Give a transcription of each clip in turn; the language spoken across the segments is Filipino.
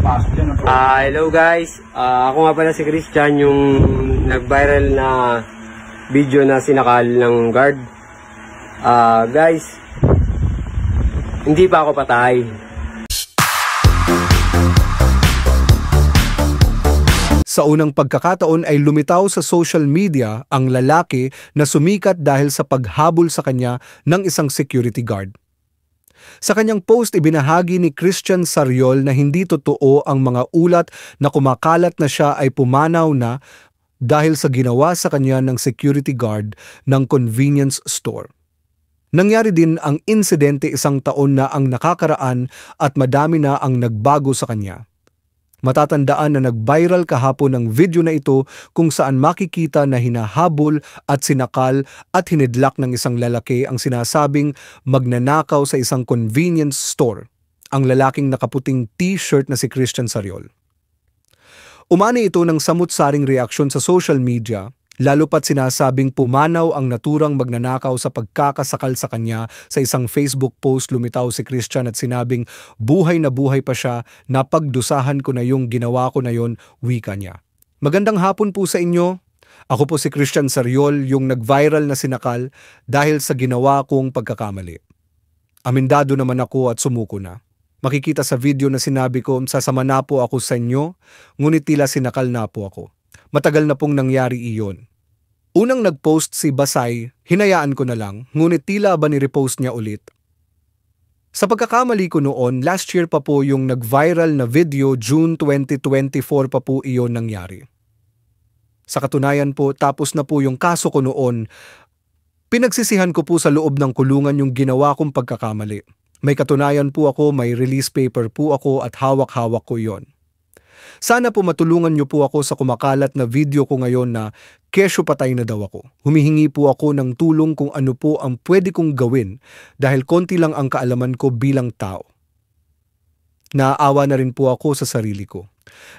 Hello guys, ako nga pala si Christian, yung nag-viral na video na sinakal ng guard. Guys, hindi pa ako patay. Sa unang pagkakataon ay lumitaw sa social media ang lalaki na sumikat dahil sa paghabol sa kanya ng isang security guard. Sa kanyang post, ibinahagi ni Christian Sariol na hindi totoo ang mga ulat na kumakalat na siya ay pumanaw na dahil sa ginawa sa kanya ng security guard ng convenience store. Nangyari din ang insidente 1 taon na ang nakakaraan at madami na ang nagbago sa kanya. Matatandaan na nag-viral kahapon ang video na ito kung saan makikita na hinahabol at sinakal at hinidlak ng isang lalaki ang sinasabing magnanakaw sa isang convenience store, ang lalaking nakaputing t-shirt na si Christian Sariol. Umani ito ng samut-saring reaksyon sa social media, lalo pat sinasabing pumanaw ang naturang magnanakaw sa pagkakasakal sa kanya. Sa isang Facebook post, lumitaw si Christian at sinabing buhay na buhay pa siya, napagdusahan ko na yung ginawa ko na yon, wika niya. Magandang hapon po sa inyo. Ako po si Christian Sariol, yung nag-viral na sinakal dahil sa ginawa kong pagkakamali. Amindado naman ako at sumuko na. Makikita sa video na sinabi ko, sasama na po ako sa inyo, ngunit tila sinakal na po ako. Matagal na pong nangyari iyon. Unang nag-post si Basay, hinayaan ko na lang, ngunit tila ba ni-repost niya ulit. Sa pagkakamali ko noon, last year pa po yung nag-viral na video, June 2024 pa po iyon nangyari. Sa katunayan po, tapos na po yung kaso ko noon, pinagsisihan ko po sa loob ng kulungan yung ginawa kong pagkakamali. May katunayan po ako, may release paper po ako at hawak-hawak ko yon. Sana po matulungan niyo po ako sa kumakalat na video ko ngayon na kesyo patay na daw ako. Humihingi po ako ng tulong kung ano po ang pwede kong gawin dahil konti lang ang kaalaman ko bilang tao. Naaawa na rin po ako sa sarili ko.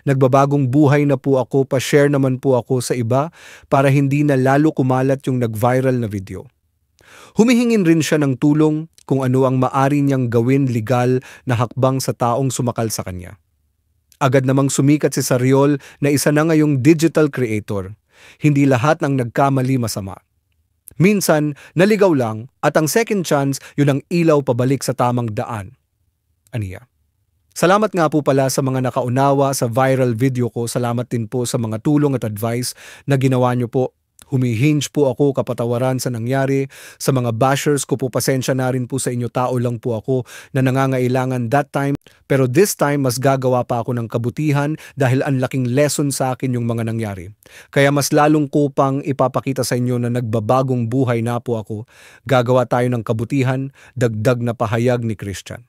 Nagbabagong buhay na po ako, pa-share naman po ako sa iba para hindi na lalo kumalat yung nag-viral na video. Humihingin rin siya ng tulong kung ano ang maari niyang gawin legal na hakbang sa taong sumakal sa kanya. Agad namang sumikat si Sariol na isa na ngayong digital creator. Hindi lahat ng nagkamali masama. Minsan, naligaw lang at ang second chance yun ang ilaw pabalik sa tamang daan. Aniya. Salamat nga po pala sa mga nakaunawa sa viral video ko. Salamat din po sa mga tulong at advice na ginawa niyo po. Humihinge po ako, kapatawaran sa nangyari. Sa mga bashers ko po, pasensya na rin po sa inyo, tao lang po ako na nangangailangan that time. Pero this time, mas gagawa pa ako ng kabutihan dahil ang laking lesson sa akin yung mga nangyari. Kaya mas lalong ko pang ipapakita sa inyo na nagbabagong buhay na po ako. Gagawa tayo ng kabutihan, dagdag na pahayag ni Christian.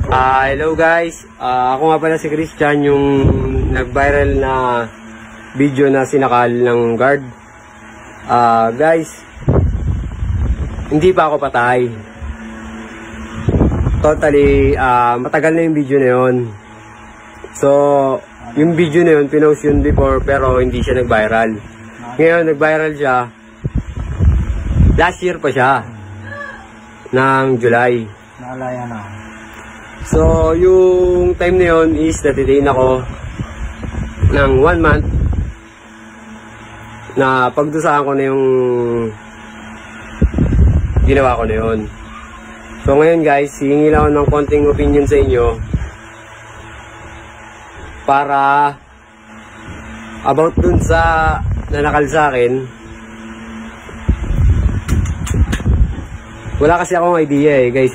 Hello guys, ako nga pala si Christian, yung nag-viral na video na sinakal ng guard. Guys, hindi pa ako patay. Totally, matagal na yung video na yun. So, yung video na yun, pinost yun before pero hindi siya nag-viral. Ngayon, nag-viral siya. Last year pa siya. Ng July. Naalaya na. So, yung time na yun is natitain ako ng 1 month na pagdusaan ko na yung ginawa ko na yun. So ngayon guys, hihingi lang ako ng konting opinion sa inyo para about dun sa nanakal sa akin. Wala kasi akong idea guys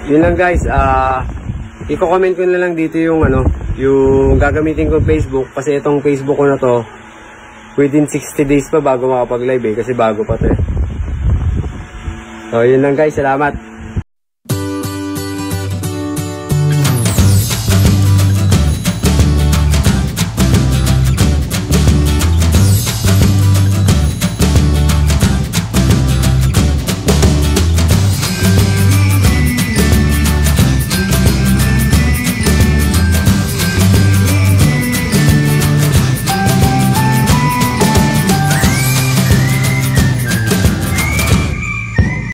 yun lang guys. I-comment ko na lang dito yung yung gagamitin kong Facebook, kasi itong Facebook ko na to within 60 days pa bago makapag-live kasi bago pa to So yun lang guys, salamat.